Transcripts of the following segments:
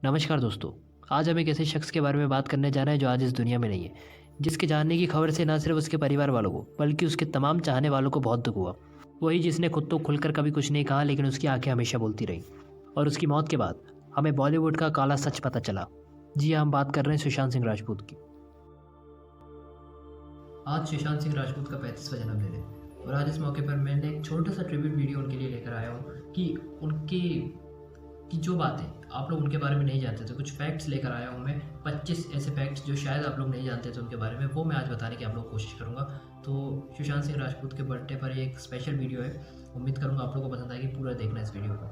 नमस्कार दोस्तों। आज हम एक ऐसे शख्स के बारे में बात करने जा रहे हैं जो आज इस दुनिया में नहीं है, जिसके जानने की खबर से ना सिर्फ उसके परिवार वालों को बल्कि उसके तमाम चाहने वालों को बहुत दुख हुआ। वही जिसने खुद तो खुलकर कभी कुछ नहीं कहा, लेकिन उसकी आंखें हमेशा बोलती रहीं। और उसकी मौत के बाद हमें बॉलीवुड का काला सच पता चला। जी हाँ, हम बात कर रहे हैं सुशांत सिंह राजपूत की। आज सुशांत सिंह राजपूत का 35वां जन्मदिन है और आज इस मौके पर मैंने एक छोटा सा ट्रिब्यूट वीडियो उनके लिए लेकर आया हूँ कि उनके कि जो बातें आप लोग उनके बारे में नहीं जानते थे, कुछ फैक्ट्स लेकर आया हूँ मैं। 25 ऐसे फैक्ट्स जो शायद आप लोग नहीं जानते थे उनके बारे में, वो मैं आज बताने की आप लोग कोशिश करूँगा। तो सुशांत सिंह राजपूत के बर्थडे पर एक स्पेशल वीडियो है, उम्मीद करूँगा आप लोगों को पसंद आएगी, पूरा देखना इस वीडियो को।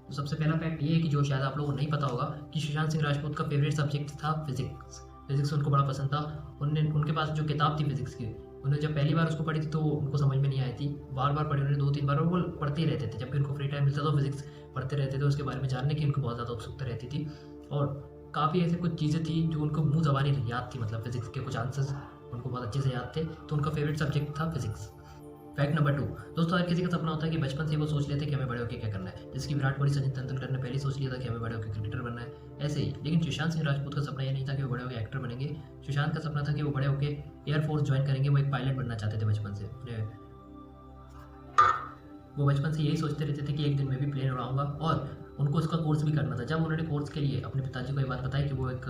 तो सबसे पहला फैक्ट ये है कि जो शायद आप लोगों को नहीं पता होगा कि सुशांत सिंह राजपूत का फेवरेट सब्जेक्ट था फिजिक्स उनको बड़ा पसंद था। उनके पास जो किताब थी फिजिक्स की, उन्होंने जब पहली बार उसको पढ़ी थी तो उनको समझ में नहीं आई थी। बार बार पढ़ी उन्होंने 2-3 बार, और वो पढ़ते ही रहते थे। जब भी उनको फ्री टाइम मिलता था फिजिक्स पढ़ते रहते थे। उसके बारे में जानने की उनको बहुत ज़्यादा उत्सुकता रहती थी और काफ़ी ऐसे कुछ चीज़ें थी जो उनको मुँह ज़बानी याद थी, मतलब फिजिक्स के कुछ आंसर्स उनको बहुत अच्छे से याद थे। तो उनका फेवरेट सब्जेक्ट था फिजिक्स। फैक्ट नंबर 2 दोस्तों, हर किसी का सपना होता है कि बचपन से वो सोच लेते हैं कि हमें बड़े होकर क्या करना है। जैसे कि विराट कोहली, सचिन तेंदुलकर ने पहले सोच लिया था कि हमें बड़े होकर क्रिकेटर बनना है, ऐसे ही। लेकिन सुशांत सिंह राजपूत का सपना ये नहीं था कि वो बड़े होकर एक्टर बनेंगे। सुशांत का सपना था कि वो बड़े होकर एयरफोर्स ज्वाइन करेंगे। वो एक पायलट बनना चाहते थे बचपन से। वो बचपन से यही सोचते रहते थे कि एक दिन मैं भी प्लेन उड़ाऊंगा, और उनको उसका कोर्स भी करना था। जब उन्होंने कोर्स के लिए अपने पिताजी को ये बात बताई कि वो एक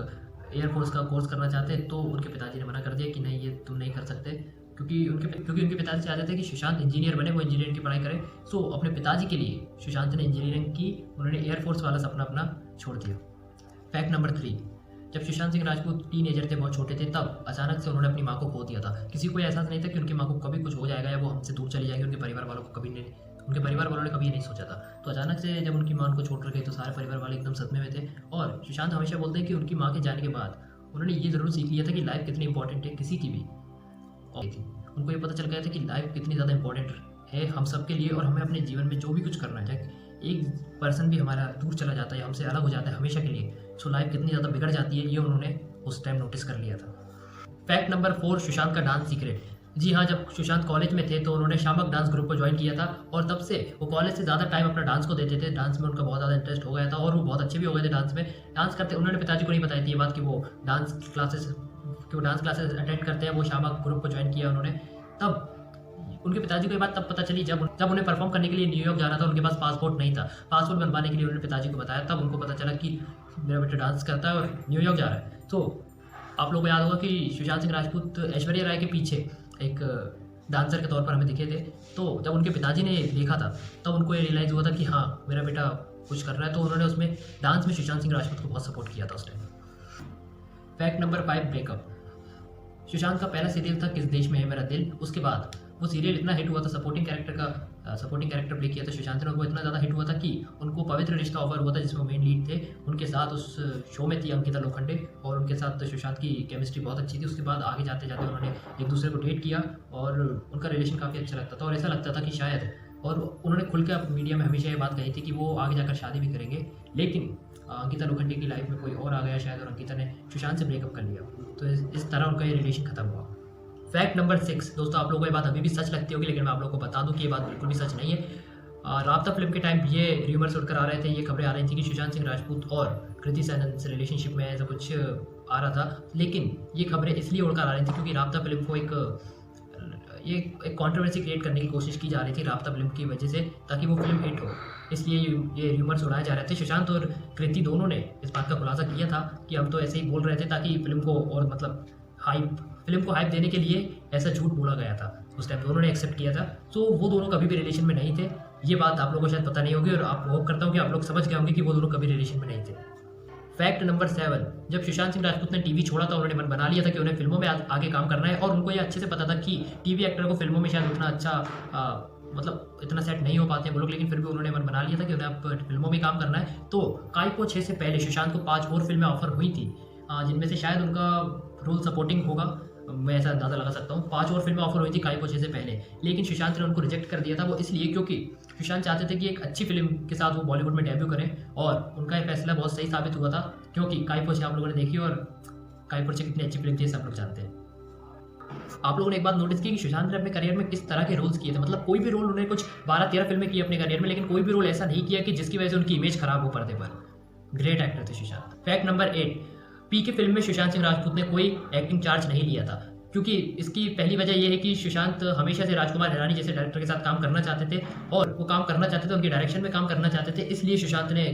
एयरफोर्स का कोर्स करना चाहते हैं, तो उनके पिताजी ने मना कर दिया कि नहीं, ये तुम नहीं कर सकते, क्योंकि उनके पिताजी चाहते थे कि सुशांत इंजीनियर बने, वो इंजीनियरिंग की पढ़ाई करे। सो अपने पिताजी के लिए सुशांत ने इंजीनियरिंग की, उन्होंने एयरफोर्स वाला सपना अपना छोड़ दिया। फैक्ट नंबर 3, जब सुशांत सिंह राजपूत टीनेजर थे, बहुत छोटे थे, तब अचानक से उन्होंने अपनी माँ को खो दिया था। किसी को एहसास नहीं था कि उनकी माँ को कभी कुछ हो जाएगा या वो हमसे दूर चली जाएगी। उनके परिवार वालों ने कभी नहीं सोचा था। तो अचानक से जब उनकी माँ उनको छोड़कर गई तो सारे परिवार वाले एकदम सदमे में थे। और सुशांत हमेशा बोलते हैं कि उनकी माँ के जाने के बाद उन्होंने ये ज़रूर सीख लिया था कि लाइफ कितनी इंपॉर्टेंट है किसी की भी। और उनको ये पता चल गया था कि लाइफ कितनी ज़्यादा इंपॉर्टेंट है हम सब के लिए, और हमें अपने जीवन में जो भी कुछ करना है, चाहे एक पर्सन भी हमारा दूर चला जाता है, हमसे अलग हो जाता है हमेशा के लिए, सो लाइफ कितनी ज़्यादा बिगड़ जाती है, ये उन्होंने उस टाइम नोटिस कर लिया था। फैक्ट नंबर 4, सुशांत का डांस सीक्रेट। जी हाँ, जब सुशांत कॉलेज में थे तो उन्होंने शामक डांस ग्रुप को ज्वाइन किया था, और तब से वो कॉलेज से ज़्यादा टाइम अपना डांस को देते थे। डांस में उनका बहुत ज़्यादा इंटरेस्ट हो गया था और वो बहुत अच्छे भी हो गए थे डांस में। डांस करते उन्होंने पिताजी को नहीं बताई थी ये बात कि वो डांस क्लासेस अटेंड करते हैं। वो शामक ग्रुप को ज्वाइन किया उन्होंने। तब उनके पिताजी को ये बात तब पता चली जब उन्हें परफॉर्म करने के लिए न्यूयॉर्क जाना था। उनके पास पासपोर्ट नहीं था। पासपोर्ट बनवाने के लिए उन्होंने पिताजी को बताया, तब उनको पता चला कि मेरा बेटा डांस करता है और न्यूयॉर्क जा रहा है। तो आप लोगों को याद होगा कि सुशांत सिंह राजपूत ऐश्वर्या राय के पीछे एक डांसर के तौर पर हमें दिखे थे। तो जब उनके पिताजी ने देखा था तब उनको ये रियलाइज़ हुआ था कि हाँ, मेरा बेटा कुछ कर रहा है। तो उन्होंने उसमें डांस में सुशांत सिंह राजपूत को बहुत सपोर्ट किया था उस time. Fact number 5, breakup. Sushant का पहला सीरियल था किस देश में है मेरा दिल। उसके बाद वो सीरियल इतना हिट हुआ था, सपोर्टिंग कैरेक्टर प्ले किया था सुशांत ने, और वो इतना ज़्यादा हिट हुआ था कि उनको पवित्र रिश्ता ऑफर हुआ था, जिसमें मेन लीड थे। उनके साथ उस शो में थी अंकिता लोखंडे, और उनके साथ सुशांत की केमिस्ट्री बहुत अच्छी थी। उसके बाद आगे जाते जाते उन्होंने एक दूसरे को डेट किया और उनका रिलेशन काफ़ी अच्छा लगता था, और ऐसा लगता था कि शायद, और उन्होंने खुल के मीडिया में हमेशा ये बात कही थी कि वो आगे जाकर शादी भी करेंगे। लेकिन अंकिता लोखंडे की लाइफ में कोई और आ गया शायद, और अंकिता ने सुशांत से ब्रेकअप कर लिया। तो इस तरह उनका ये रिलेशन खत्म हुआ। फैक्ट नंबर 6 दोस्तों, आप लोगों को ये बात अभी भी सच लगती होगी, लेकिन मैं आप लोगों को बता दूं कि ये बात बिल्कुल भी सच नहीं है। राब्ता फिल्म के टाइम ये र्यूमर्स उड़कर आ रहे थे, ये खबरें आ रही थी कि सुशांत सिंह राजपूत और कृति सेनन से रिलेशनशिप में ऐसा कुछ आ रहा था। लेकिन ये खबरें इसलिए उड़कर आ रही थी क्योंकि राब्ता फिल्म को एक कंट्रोवर्सी क्रिएट करने की कोशिश की जा रही थी राब्ता फिल्म की वजह से, ताकि वो फिल्म हिट हो। इसलिए ये र्यूमर्स उड़ाए जा रहे थे। सुशांत और कृति दोनों ने इस बात का खुलासा किया था कि हम तो ऐसे ही बोल रहे थे ताकि फिल्म को और मतलब फिल्म को हाइप देने के लिए ऐसा झूठ बोला गया था। उस टाइम दोनों ने एक्सेप्ट किया था। तो वो दोनों कभी भी रिलेशन में नहीं थे। ये बात आप लोगों को शायद पता नहीं होगी, और आप होप करता हूँ कि आप लोग समझ गए होंगे कि वो दोनों कभी रिलेशन में नहीं थे। फैक्ट नंबर 7, जब सुशांत सिंह राजपूत ने टीवी छोड़ा था, उन्होंने मन बना लिया था कि उन्हें फिल्मों में आगे काम करना है, और उनको ये अच्छे से पता था कि टीवी एक्टर को फिल्मों में शायद उतना अच्छा मतलब इतना सेट नहीं हो पाते हैं वो लोग, लेकिन फिर भी उन्होंने मन बना लिया था कि उन्हें अब फिल्मों में काम करना है। तो काइपो 6 से पहले सुशांत को 5 और फिल्में ऑफर हुई थी, जिनमें से शायद उनका रोल सपोर्टिंग होगा, मैं ऐसा अंदाज़ा लगा सकता हूँ। 5 और फिल्में ऑफर हुई थी काइपो 6 से पहले, लेकिन सुशांत ने उनको रिजेक्ट कर दिया था। वो इसलिए क्योंकि सुशांत चाहते थे कि एक अच्छी फिल्म के साथ वो बॉलीवुड में डेब्यू करें, और उनका ये फैसला बहुत सही साबित हुआ था, क्योंकि काइपो 6 आप लोगों ने देखी, और काइपो 6 कितनी अच्छी फिल्म थी सब लोग जानते हैं। आप लोगों ने एक बात नोटिस की कि सुशांत ने अपने करियर में किस तरह के रोल्स किए थे। मतलब कोई भी रोल उन्होंने कुछ 12-13 फिल्में की अपने करियर में, लेकिन कोई भी रोल ऐसा नहीं किया कि जिसकी वजह से उनकी इमेज खराब हो पर्दे पर। ग्रेट एक्टर थे सुशांत। फैक्ट नंबर 8, पीके फिल्म में सुशांत सिंह राजपूत ने कोई एक्टिंग चार्ज नहीं लिया था, क्योंकि इसकी पहली वजह यह है कि सुशांत हमेशा से राजकुमार हिरानी जैसे डायरेक्टर के साथ काम करना चाहते थे, और वो काम करना चाहते थे, उनके डायरेक्शन में काम करना चाहते थे, इसलिए सुशांत ने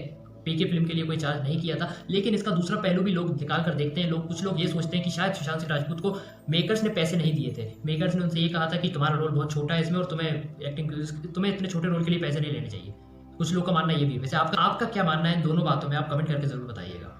पीके फिल्म के लिए कोई चार्ज नहीं किया था। लेकिन इसका दूसरा पहलू भी लोग निकाल कर देखते हैं। कुछ लोग ये सोचते हैं कि शायद सुशांत सिंह राजपूत को मेकर्स ने पैसे नहीं दिए थे। मेकर्स ने उनसे ये कहा था कि तुम्हारा रोल बहुत छोटा है इसमें, और तुम्हें इतने छोटे रोल के लिए पैसे नहीं लेने चाहिए। कुछ लोग का मानना ये भी। वैसे आपका क्या मानना है इन दोनों बातों में, आप कमेंट करके जरूर बताइएगा।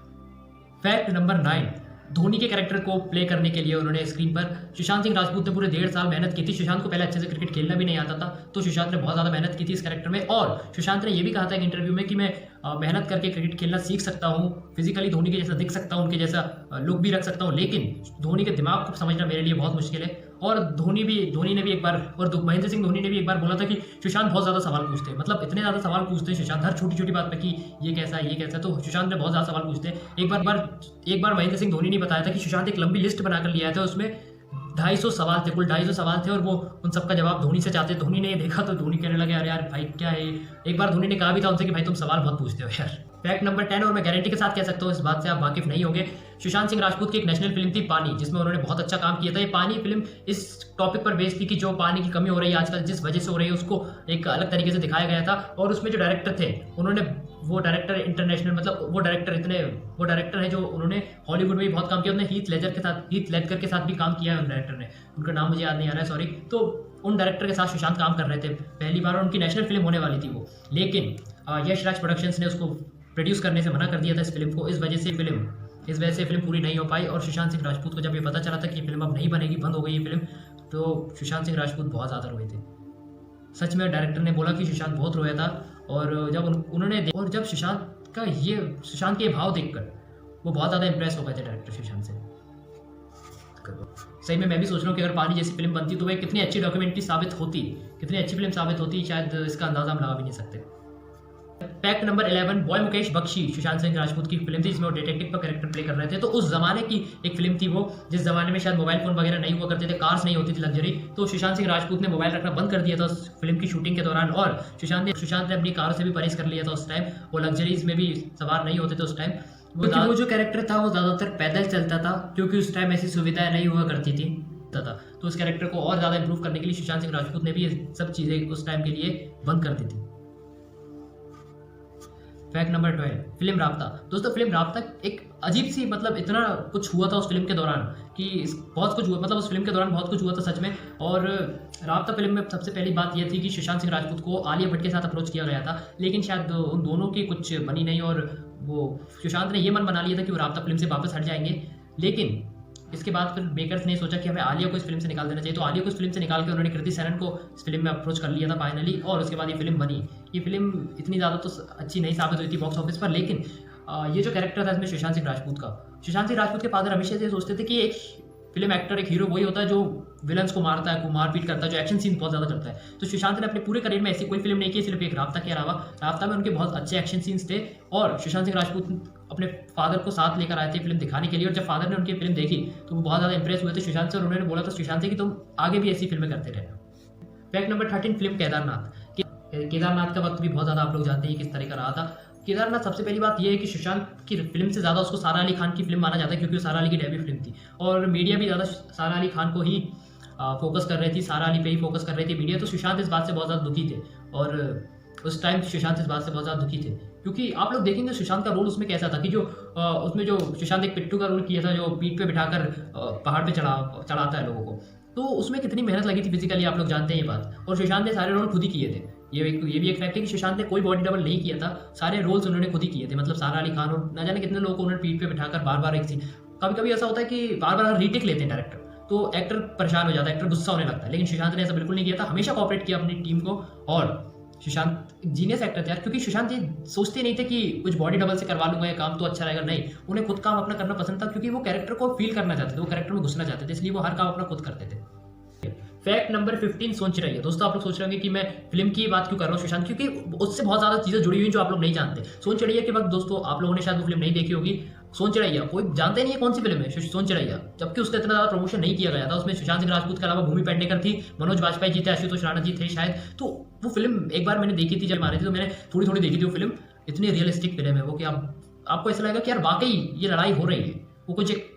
फैक्ट नंबर 9, धोनी के कैरेक्टर को प्ले करने के लिए उन्होंने स्क्रीन पर सुशांत सिंह राजपूत ने पूरे 1.5 साल मेहनत की थी। सुशांत को पहले अच्छे से क्रिकेट खेलना भी नहीं आता था, तो सुशांत ने बहुत ज़्यादा मेहनत की थी इस कैरेक्टर में। और सुशांत ने यह भी कहा था एक इंटरव्यू में कि मैं मेहनत करके क्रिकेट खेलना सीख सकता हूँ, फिजिकली धोनी के जैसा दिख सकता हूँ, उनके जैसा लुक भी रख सकता हूँ, लेकिन धोनी के दिमाग को समझना मेरे लिए बहुत मुश्किल है। और धोनी ने भी एक बार, और महेंद्र सिंह धोनी ने भी एक बार बोला था कि सुशांत बहुत ज़्यादा सवाल पूछते हैं, मतलब इतने ज़्यादा सवाल पूछते हैं सुशांत हर छोटी छोटी बात पे कि ये कैसा है, ये कैसा है। तो सुशांत ने बहुत ज़्यादा सवाल पूछते हैं। एक बार महेंद्र सिंह धोनी ने बताया था कि सुशांत एक लंबी लिस्ट बनाकर लिया था, उसमें 250 सवाल थे, कुल 250 सवाल थे, और वो उन सबका जवाब धोनी से चाहते। धोनी ने ये देखा तो धोनी कहने लगे अरे यार भाई क्या है। एक बार धोनी ने कहा भी था उनसे कि भाई तुम सवाल बहुत पूछते हो यार। फैक्ट नंबर 10, और मैं गारंटी के साथ कह सकता हूँ इस बात से आप वाकिफ नहीं होंगे, सुशांत सिंह राजपूत की एक नेशनल फिल्म थी पानी, जिसमें उन्होंने बहुत अच्छा काम किया था। ये पानी फिल्म इस टॉपिक पर बेस्ड थी कि जो पानी की कमी हो रही है आजकल, जिस वजह से हो रही है, उसको एक अलग तरीके से दिखाया गया था। और उसमें जो डायरेक्टर थे वो डायरेक्टर इंटरनेशनल, मतलब वो डायरेक्टर है जो उन्होंने हॉलीवुड में भी बहुत काम किया। उन्होंने हीथ लेडजर के साथ भी काम किया है उन डायरेक्टर ने, उनका नाम मुझे याद नहीं आ रहा है, सॉरी। तो उन डायरेक्टर के साथ सुशांत काम कर रहे थे पहली बार, और उनकी नेशनल फिल्म होने वाली थी वो, लेकिन यशराज प्रोडक्शंस ने उसको प्रोड्यूस करने से मना कर दिया था इस फिल्म को। इस वजह से फिल्म पूरी नहीं हो पाई। और सुशांत सिंह राजपूत को जब ये पता चला था कि फिल्म अब नहीं बनेगी, बंद हो गई ये फिल्म, तो सुशांत सिंह राजपूत बहुत ज़्यादा रोए थे। सच में डायरेक्टर ने बोला कि सुशांत बहुत रोया था, और जब सुशांत के भाव देखकर वो बहुत ज़्यादा इंप्रेस हो गए थे डायरेक्टर सुशांत से। सही में मैं भी सोच रहा हूँ कि अगर पानी जैसी फिल्म बनती तो वह कितनी अच्छी डॉक्यूमेंट्री साबित होती, कितनी अच्छी फिल्म साबित होती, शायद इसका अंदाजा हम लगा भी नहीं सकते। फैक्ट नंबर 11, बॉय मुकेश बख्शी सुशांत सिंह राजपूत की फिल्म थी, जिसमें वो डिटेक्टिव का कैरेक्टर प्ले कर रहे थे। तो उस जमाने की एक फिल्म थी वो, जिस जमाने में शायद मोबाइल फोन वगैरह नहीं हुआ करते थे, कार्स नहीं होती थी लग्जरी। तो सुशांत सिंह राजपूत ने मोबाइल रखना बंद कर दिया था उस फिल्म की शूटिंग के दौरान, और सुशांत ने अपनी कार से भी परहेज कर लिया था उस टाइम। वो लग्जरीज में भी सवार नहीं होते थे उस टाइम। वो जो कैरेक्टर था वो ज़्यादातर पैदल चलता था, क्योंकि उस टाइम ऐसी सुविधाएं नहीं हुआ करती थी। तो उस कैरेक्टर को और ज़्यादा इंप्रूव करने के लिए सुशांत सिंह राजपूत ने भी ये सब चीज़ें उस टाइम के लिए बंद कर दी थी। फैक्ट नंबर 12, फिल्म राब्ता। दोस्तों फिल्म राब्ता एक अजीब सी, मतलब इतना कुछ हुआ था उस फिल्म के दौरान कि बहुत कुछ हुआ, मतलब उस फिल्म के दौरान बहुत कुछ हुआ था सच में। और राब्ता फिल्म में सबसे पहली बात यह थी कि सुशांत सिंह राजपूत को आलिया भट्ट के साथ अप्रोच किया गया था, लेकिन शायद उन दोनों की कुछ बनी नहीं, और वो सुशांत ने ये मन बना लिया था कि वो राब्ता फिल्म से वापस हट जाएंगे। लेकिन इसके बाद फिर मेकर्स ने सोचा कि हमें आलिया को इस फिल्म से निकाल देना चाहिए, तो आलिया को इस फिल्म से निकाल के उन्होंने कृति सेनन को इस फिल्म में अप्रोच कर लिया था फाइनली, और उसके बाद ये फिल्म बनी। ये फिल्म इतनी ज़्यादा तो अच्छी नहीं साबित हुई थी बॉक्स ऑफिस पर, लेकिन ये जो कैरेक्टर था इसमें सुशांत सिंह राजपूत के फादर हमेशा से सोचते थे कि एक फिल्म एक्टर, एक हीरो वही होता है जो विलन्स को मारता है, को मारपीट करता है, जो एक्शन सीन बहुत ज़्यादा करता है। तो सुशांत ने अपने पूरे करियर में ऐसी कोई फिल्म नहीं की, सिर्फ एक राब्ता के अलावा। राब्ता में उनके बहुत अच्छे एक्शन सीन्स थे, और सुशांत सिंह राजपूत अपने फादर को साथ लेकर आए थे फिल्म दिखाने के लिए। और जब फादर ने उनकी फिल्म देखी तो वो बहुत ज़्यादा इंप्रेस हुए थे सुशांत से, और उन्होंने बोला था सुशांत से कि तुम आगे भी ऐसी फिल्में करते रहना। फैक्ट नंबर 13, फिल्म केदारनाथ का वक्त भी बहुत ज़्यादा आप लोग जानते हैं किस तरह का रहा था। केदारनाथ, सबसे पहली बात यह है कि सुशांत की फिल्म से ज़्यादा उसको सारा अली खान की फिल्म माना जाता है, क्योंकि वो सारा अली की डेब्यू फिल्म थी, और मीडिया भी ज़्यादा सारा अली खान को ही फोकस कर रही थी, सारा अली पे ही फोकस कर रही थी मीडिया। तो सुशांत इस बात से बहुत ज़्यादा दुखी थे, और उस टाइम सुशांत इस बात से बहुत ज़्यादा दुखी थे, क्योंकि आप लोग देखेंगे सुशांत का रोल उसमें कैसा था कि उसमें जो सुशांत एक पिट्टू का रोल किया था, जो पीठ पे बिठाकर पहाड़ पे चढ़ाता है लोगों को, तो उसमें कितनी मेहनत लगी थी फिजिकली, आप लोग जानते हैं ये बात। और सुशांत ने सारे रोल खुद ही किए थे। ये भी एक फैक्ट है कि सुशांत ने कोई बॉडी डबल नहीं किया था, सारे रोल्स उन्होंने खुद ही किए थे। मतलब सारा अली खान और ना जाने कितने लोगों को उन्होंने पीठ पे बिठाकर बार बार एक सीन, कभी कभी ऐसा होता है कि बार बार रीटेक लेते हैं डायरेक्टर, तो एक्टर परेशान हो जाता है, एक्टर गुस्सा होने लगता है, लेकिन सुशांत ने ऐसा बिल्कुल नहीं किया था, हमेशा कोऑपरेट किया अपनी टीम को। और सुशांत जीनियस एक्टर थे यार, क्योंकि सुशांत ये सोचते नहीं थे कि कुछ बॉडी डबल से करवा लूंगा ये काम तो अच्छा रहेगा, नहीं, उन्हें खुद काम अपना करना पसंद था, क्योंकि वो कैरेक्टर को फील करना चाहते थे, वो कैरेक्टर में घुसना चाहते थे, इसलिए वो हर काम अपना खुद करते थे। फैक्ट नंबर 15, सोन चिड़ैया। दोस्तों आप लोग सोच रहे होंगे कि मैं फिल्म की बात क्यों कर रहा हूँ सुशांत, क्योंकि उससे बहुत ज़्यादा चीज़ें जुड़ी हुई जो आप लोग नहीं जानते। सोन चिड़ैया के वक्त दोस्तों आप लोगों ने शायद वो फिल्म नहीं देखी होगी। सोन चिड़ैया कोई जानते नहीं है कौन सी फिल्म है सोन चिड़ैया, जबकि उसका इतना ज़्यादा प्रमोशन नहीं किया गया था। उसमें सुशांत सिंह राजपूत के अलावा भूमि पेडनेकर थी, मनोज बाजपेयी जी थे, आशुतोष राणा जी थे शायद। तो वो फिल्म एक बार मैंने देखी थी जब मारी थी, तो मैंने थोड़ी थोड़ी देखी थी वो फिल्म। इतनी रियलिस्टिक फिल्म है वो कि आप आपको ऐसा लगेगा कि यार वाकई ये लड़ाई हो रही है। वो कुछ एक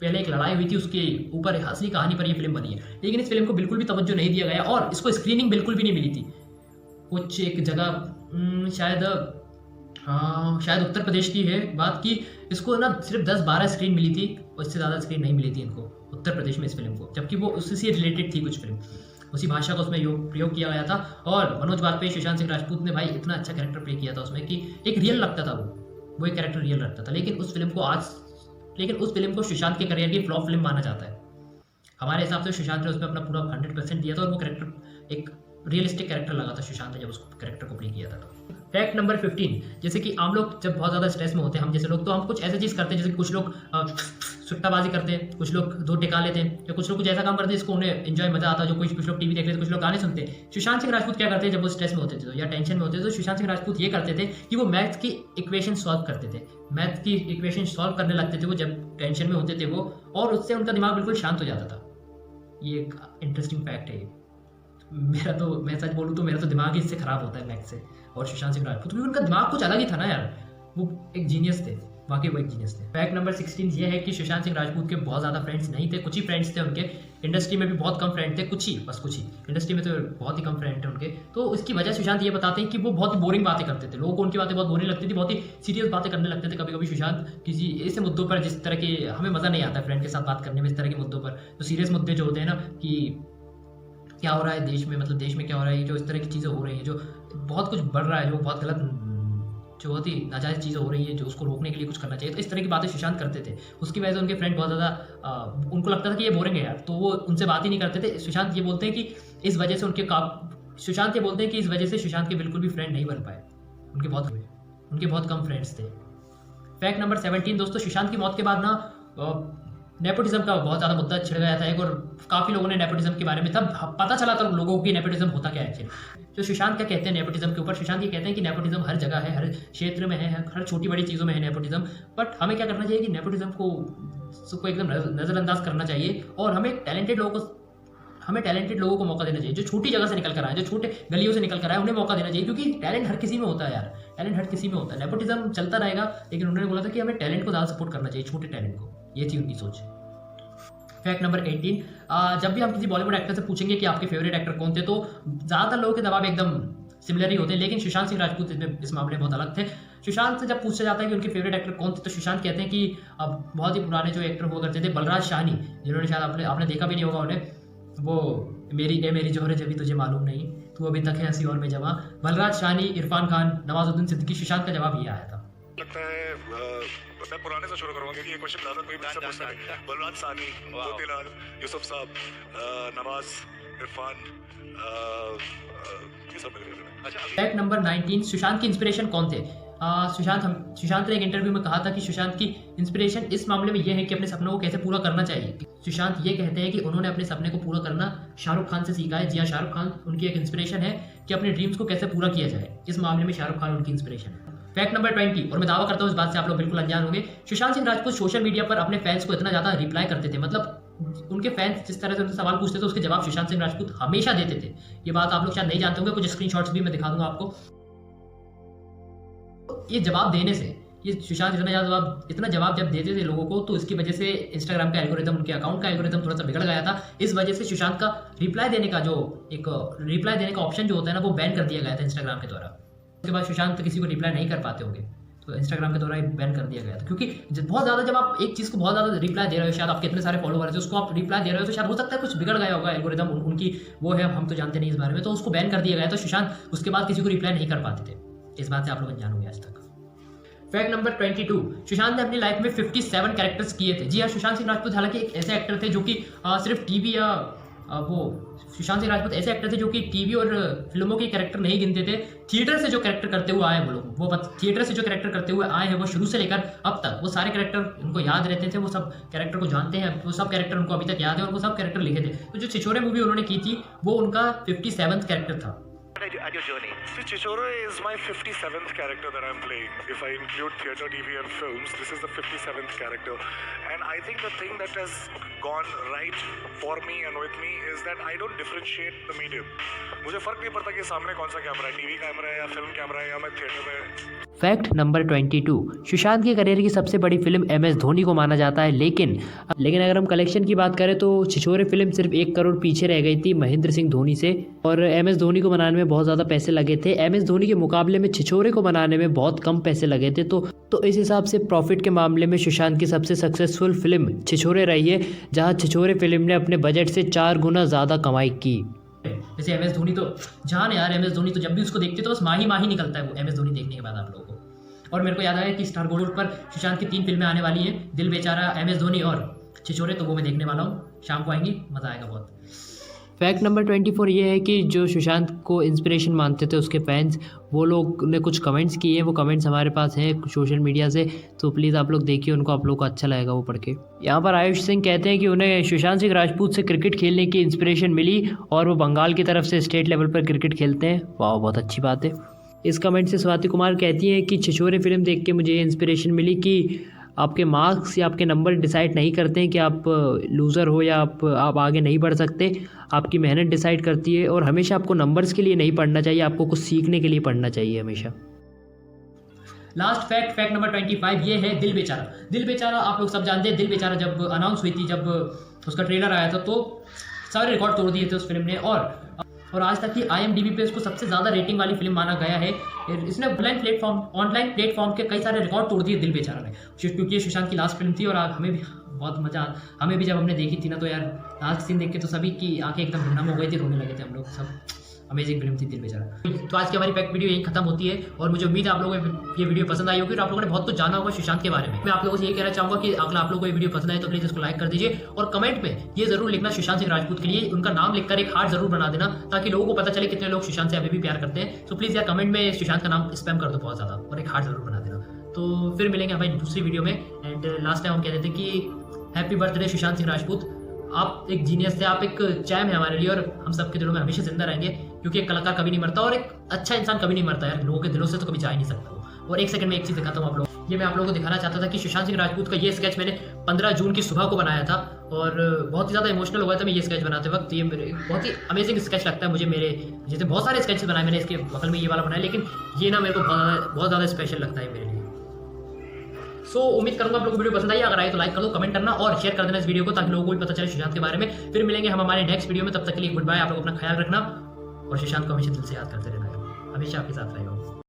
पहले एक लड़ाई हुई थी, उसके ऊपर असली कहानी पर ये फिल्म बनी है, लेकिन इस फिल्म को बिल्कुल भी तवज्जो नहीं दिया गया और इसको स्क्रीनिंग बिल्कुल भी नहीं मिली थी। कुछ एक जगह शायद उत्तर प्रदेश की है बात की, इसको ना सिर्फ 10-12 स्क्रीन मिली थी और इससे ज़्यादा स्क्रीन नहीं मिली थी इनको उत्तर प्रदेश में इस फिल्म को, जबकि वो उससे से रिलेटेड थी कुछ फिल्म, उसी भाषा का उसमें प्रयोग किया गया था। और मनोज बाजपेयी, सुशांत सिंह राजपूत ने भाई इतना अच्छा कैरेक्टर प्ले किया था उसमें कि एक रियल लगता था, वो एक कैरेक्टर रियल लगता था। लेकिन उस फिल्म को सुशांत के करियर की फ्लॉप फिल्म माना जाता है। हमारे हिसाब से सुशांत ने उसमें अपना पूरा 100% दिया था और वो कैरेक्टर एक रियलिस्टिक कैरेक्टर लगा था सुशांत ने जब उस कैरेक्टर को प्ले किया था। फैक्ट नंबर 15, जैसे कि आम लोग जब बहुत ज़्यादा स्ट्रेस में होते हैं, हम जैसे लोग, तो हम कुछ ऐसे चीज़ करते हैं, जैसे कुछ लोग सुट्टाबाजी करते हैं, कुछ लोग दो टिका लेते हैं, या कुछ लोग कुछ ऐसा काम करते हैं जिसको उन्हें एंजॉय मजा आता है, जो कुछ लोग टीवी देख लेते, कुछ लोग गाने सुनते हैं। सुशांत सिंह राजपूत क्या करते हैं जब वो स्ट्रेस में होते थे या टेंशन में होते थे, तो सुशांत सिंह राजपूत ये करते थे कि वो मैथ्स की इक्वेशन सॉल्व करते थे, मैथ्स की इक्वेशन सॉल्व करने लगते थे वो जब टेंशन में होते थे वो, और उससे उनका दिमाग बिल्कुल शांत हो जाता था। ये एक इंटरेस्टिंग फैक्ट है। मैं सच बोलूँ तो मेरा तो दिमाग ही इससे खराब होता है मैथ्स से। और सुशांत सिंह राजपूत, क्योंकि उनका दिमाग कुछ अलग ही था ना यार, वो एक जीनियस थे, वाकई वो एक जीनियस थे। फैक्ट नंबर 16 ये है कि सुशांत सिंह राजपूत के बहुत ज़्यादा फ्रेंड्स नहीं थे, कुछ ही फ्रेंड्स थे उनके, इंडस्ट्री में भी बहुत कम फ्रेंड थे, कुछ ही इंडस्ट्री में तो बहुत ही कम फ्रेंड थे उनके। तो उसकी वजह सुशांत ये बताते हैं कि वो बहुत ही बोरिंग बातें करते थे, लोगों को उनकी बातें बहुत बोरिंग लगती थी, बहुत ही सीरियस बातें करने लगते थे कभी कभी सुशांत किसी ऐसे मुद्दों पर जिस तरह के हमें मज़ा नहीं आता फ्रेंड के साथ बात करने में, इस तरह के मुद्दों पर, तो सीरियस मुद्दे जो होते हैं ना कि क्या हो रहा है देश में, मतलब देश में क्या हो रहा है, जो इस तरह की चीज़ें हो रही हैं, जो बहुत कुछ बढ़ रहा है, जो बहुत गलत, जो बहुत ही नाजायज़ चीज़ें हो रही है, जो उसको रोकने के लिए कुछ करना चाहिए, तो इस तरह की बातें सुशांत करते थे। उसकी वजह से उनके फ्रेंड बहुत ज़्यादा उनको लगता था कि ये बोरिंग है यार, तो वो उनसे बात ही नहीं करते थे। सुशांत ये बोलते हैं कि इस वजह से सुशांत के बिल्कुल भी फ्रेंड नहीं बन पाए, उनके बहुत कम फ्रेंड्स थे। फैक्ट नंबर 17 दोस्तों, सुशांत की मौत के बाद ना नेपोटिज्म का बहुत ज़्यादा मुद्दा छिड़ गया था एक, और काफ़ी लोगों ने नेपोटिज्म के बारे में तब पता चला था लोगों को कि नेपोटिज्म होता क्या है। तो सुशांत क्या कहते हैं नेपोटिज्म के ऊपर, सुशांत ये कहते हैं कि नेपोटिज्म हर जगह है, हर क्षेत्र में है, हर छोटी बड़ी चीज़ों में है नेपोटिज्म, बट हमें क्या करना चाहिए कि नेपोटिज्म को एकदम नज़रअंदाज करना चाहिए और हमें टैलेंटेड लोगों को मौका देना चाहिए, जो छोटी जगह से निकल कर आए, जो छोटे गलियों से निकल कर आए, उन्हें मौका देना चाहिए, क्योंकि टैलेंट हर किसी में होता है यार, टैलेंट हर किसी में होता है। नेपोटिज्म चलता रहेगा, लेकिन उन्होंने बोला था कि हमें टैलेंट को ज़्यादा सपोर्ट करना चाहिए, छोटे टैलेंट को, ये थी उनकी सोच। फैक्ट नंबर 18, जब भी हम किसी बॉलीवुड एक्टर से पूछेंगे कि आपके फेवरेट एक्टर कौन थे, तो ज़्यादातर लोगों के जवाब एकदम सिमिलर ही होते हैं, लेकिन सुशांत सिंह राजपूत इस मामले में बहुत अलग थे। सुशांत से जब पूछा जाता है कि उनके फेवरेट एक्टर कौन थे, तो सुशांत कहते हैं कि अब बहुत ही पुराने जो एक्टर हुआ करते थे, बलराज साहनी, जिन्होंने शायद आपने देखा भी नहीं होगा उन्हें, वो मेरी जोहर जभी तुझे मालूम नहीं, तू अभी तक है हंसी और में जमा, बलराज साहनी, इरफान खान, नवाजुद्दीन सिद्दीकी। सुशांत का जवाब ये आया था। लगता है मैं पुराने से शुरू करूंगा क्योंकि ये क्वेश्चन ज्यादा कोई मुझसे पूछता है। बलराज साहनी, मोतीलाल, यूसुफ साहब, नवाज, इरफान, ये सब मेरे फेवरेट हैं। अच्छा, फैक्ट नंबर 19, सुशांत की इंस्पिरेशन कौन थे? सुशांत ने एक इंटरव्यू में कहा था कि सुशांत की इंस्पिरेशन इस मामले में यह है कि अपने सपनों को कैसे पूरा करना चाहिए। सुशांत ये कहते हैं कि उन्होंने अपने सपने को पूरा करना शाहरुख खान से सीखा है। जी हाँ, शाहरुख खान उनकी एक इंस्पिरेशन है कि अपने ड्रीम्स को कैसे पूरा किया जाए, इस मामले में शाहरुख खान उनकी इंस्पिरेशन है। फैक्ट नंबर 20, और मैं दावा करता हूँ इस बात से आप लोग बिल्कुल अनजान होंगे, सुशांत सिंह राजपूत सोशल मीडिया पर अपने फैंस को इतना ज़्यादा रिप्लाई करते थे, मतलब उनके फैंस जिस तरह से उनसे सवाल पूछते थे उसके जवाब सुशांत सिंह राजपूत हमेशा देते थे। ये बात आप लोग शायद नहीं जानते होंगे, कुछ स्क्रीनशॉट्स भी मैं दिखा दूंगा आपको। ये जवाब देने से, ये सुशांत इतना जवाब जब देते थे लोगों को, तो इसकी वजह से इंस्टाग्राम का एल्गोरिदम, उनके अकाउंट का एल्गोरिदम थोड़ा सा बिगड़ गया था। इस वजह से सुशांत का रिप्लाई देने का ऑप्शन जो होता है ना, वो बैन कर दिया गया था इंस्टाग्राम के द्वारा। उसके बाद सुशांत किसी को रिप्लाई नहीं कर पाते होंगे, तो इंस्टाग्राम के द्वारा बैन कर दिया गया था, क्योंकि बहुत ज़्यादा जब आप एक चीज़ को बहुत ज़्यादा रिप्लाई दे रहे हो, शायद आपके इतने सारे फॉलोअर्स हैं, उसको आप रिप्लाई दे रहे हो, तो शायद हो सकता है कुछ बिगड़ गया होगा एल्गोरिदम उनकी, वो है, हम तो जानते नहीं इस बारे में, तो उसको बैन कर दिया गया। तो सुशांत उसके बाद किसी को रिप्लाई नहीं कर पाते थे, इस बात से आप लोग अनजान होंगे आज तक। फैक्ट नंबर 22, सुशांत ने अपनी लाइफ में 57 कैरेक्टर्स किए थे। जी हाँ, सुशांत सिंह राजपूत हालांकि एक ऐसे एक्टर थे जो कि सिर्फ टीवी या सुशांत सिंह राजपूत ऐसे एक्टर थे जो कि टीवी और फिल्मों के कैरेक्टर नहीं गिनते थे, थिएटर से जो कैरेक्टर करते हुए आए हैं थिएटर से जो कैरेक्टर करते हुए आए हैं, वो शुरू से लेकर अब तक वो सारे कैरेक्टर उनको याद रहते थे, वो सब कैरेक्टर को जानते हैं, वो सब कैरेक्टर उनको अभी तक याद है और वो सब कैरेक्टर लिखे थे। तो जो छिछोरे मूवी उन्होंने की थी वो उनका 57th कैरेक्टर था। at your journey? See, Chichore is my 57th character that I'm playing. If I include theatre, TV and films, this is the 57th character. And I think the thing that has gone right for me and with me is that I don't differentiate the medium. मुझे फर्क नहीं पड़ता कि सामने कौन सा camera है, TV camera है या फिल्म कैमरा है या मैं थिएटर में। फैक्ट नंबर 22, सुशांत के करियर की सबसे बड़ी फिल्म MS धोनी को माना जाता है, लेकिन अगर हम कलेक्शन की बात करें तो छिछोरे फिल्म सिर्फ 1 करोड़ पीछे रह गई थी महेंद्र सिंह धोनी से, और MS धोनी को बनाने में बहुत ज़्यादा पैसे लगे थे। MS धोनी के मुकाबले में छिछोरे को बनाने में बहुत कम पैसे लगे थे, तो इस हिसाब से प्रॉफिट के मामले में सुशांत की सबसे सक्सेसफुल फिल्म छिछोरे रही है, जहाँ छिछोरे फिल्म ने अपने बजट से 4 गुना ज़्यादा कमाई की। जैसे MS धोनी तो जान यार, MS धोनी तो जब भी उसको देखते तो बस माही निकलता है वो MS धोनी देखने के बाद आप लोगों को। और मेरे को याद आया कि स्टार गोल्ड पर सुशांत की 3 फिल्में आने वाली हैं, दिल बेचारा, MS धोनी और छिछोरे, तो वो मैं देखने वाला हूँ, शाम को आएंगी, मज़ा आएगा बहुत। फैक्ट नंबर 24 ये है कि जो सुशांत को इंस्पिरेशन मानते थे उसके फैंस, वो लोग ने कुछ कमेंट्स किए हैं, वो कमेंट्स हमारे पास हैं सोशल मीडिया से, तो प्लीज़ आप लोग देखिए उनको, आप लोग को अच्छा लगेगा वो पढ़ के। यहाँ पर आयुष सिंह कहते हैं कि उन्हें सुशांत सिंह राजपूत से क्रिकेट खेलने की इंस्पिरेशन मिली और वो बंगाल की तरफ से स्टेट लेवल पर क्रिकेट खेलते हैं। वाह, बहुत अच्छी बात है। इस कमेंट से स्वाति कुमार कहती हैं कि छिछोरे फिल्म देख के मुझे ये इंस्पिरेशन मिली कि आपके मार्क्स या आपके नंबर डिसाइड नहीं करते हैं कि आप लूज़र हो या आप आगे नहीं बढ़ सकते, आपकी मेहनत डिसाइड करती है, और हमेशा आपको नंबर्स के लिए नहीं पढ़ना चाहिए, आपको कुछ सीखने के लिए पढ़ना चाहिए हमेशा। लास्ट फैक्ट नंबर 25 ये है दिल बेचारा। दिल बेचारा आप लोग सब जानते हैं, दिल बेचारा जब अनाउंस हुई थी, जब उसका ट्रेलर आया था तो सारे रिकॉर्ड तोड़ दिए थे उस फिल्म ने, और आज तक की IMDb पे उसको सबसे ज़्यादा रेटिंग वाली फिल्म माना गया है। इसने ऑनलाइन प्लेटफॉर्म के कई सारे रिकॉर्ड तोड़ दिए दिल बेचारा ने, क्योंकि ये सुशांत की लास्ट फिल्म थी, और हमें भी बहुत मज़ा, हमें भी जब हमने देखी थी ना तो यार लास्ट सीन देख के तो सभी की आंखें एकदम नम हो गई थी, रोने लगे थे हम लोग सब। अमेजिंग फिल्म थी दिल बेचारा। तो आज की हमारी फैक्ट वीडियो यही खत्म होती है, और मुझे उम्मीद है आप लोगों को ये वीडियो पसंद आई होगी और आप लोगों ने बहुत कुछ जाना होगा सुशांत के बारे में। मैं आप लोगों से ये कहना चाहूँगा कि अगर आप लोगों को ये वीडियो पसंद आए तो प्लीज़ इसको लाइक कर दीजिए, और कमेंट में ये जरूर लिखना सुशांत सिंह राजपूत के लिए उनका नाम लिखकर एक हार्ट जरूर बना देना, ताकि लोगों को पता चले कितने लोग सुशांत से अभी भी प्यार करते हैं। तो प्लीज़ यार कमेंट में सुशांत का नाम स्पैम कर दो बहुत ज़्यादा, और एक हार्ट जरूर बना देना। तो फिर मिलेंगे हमारी दूसरी वीडियो में। एंड लास्ट टाइम हम कहते थे कि हैप्पी बर्थडे सुशांत सिंह राजपूत, आप एक जीनियस थे, आप एक चैम है हमारे लिए, और हम सबके दिलों में हमेशा जिंदा रहेंगे, क्योंकि एक कलाकार कभी नहीं मरता और एक अच्छा इंसान कभी नहीं मरता यार, लोगों के दिलों से तो कभी जा ही नहीं सकता वो। और एक सेकंड में एक चीज़ दिखाता हूँ आप लोग, ये मैं आप लोगों को दिखाना चाहता था कि सुशांत सिंह राजपूत का ये स्केच मैंने 15 जून की सुबह को बनाया था, और बहुत ही ज़्यादा इमोशनल हो गया था मैं ये स्केच बनाते वक्त। ये मेरे बहुत ही अमेजिंग स्केच लगता है मुझे, मेरे जैसे बहुत सारे स्केचेस बनाए मैंने, इसके बगल में ये वाला बनाया, लेकिन ये ना मेरे को बहुत ज़्यादा स्पेशल लगता है मेरे लिए। सो उम्मीद करूंगा आप लोगों को वीडियो पसंद आई, अगर आए तो लाइक कर दो, कमेंट करना और शेयर कर देना इस वीडियो को, ताकि लोगों को भी पता चले सुशांत के बारे में। फिर मिलेंगे हम हमारे नेक्स्ट वीडियो में, तब तक के लिए गुड बाय। आप लोग अपना ख्याल रखना और सुशांत को हमेशा दिल से याद करते रहना, हमेशा आपके साथ रहेगा।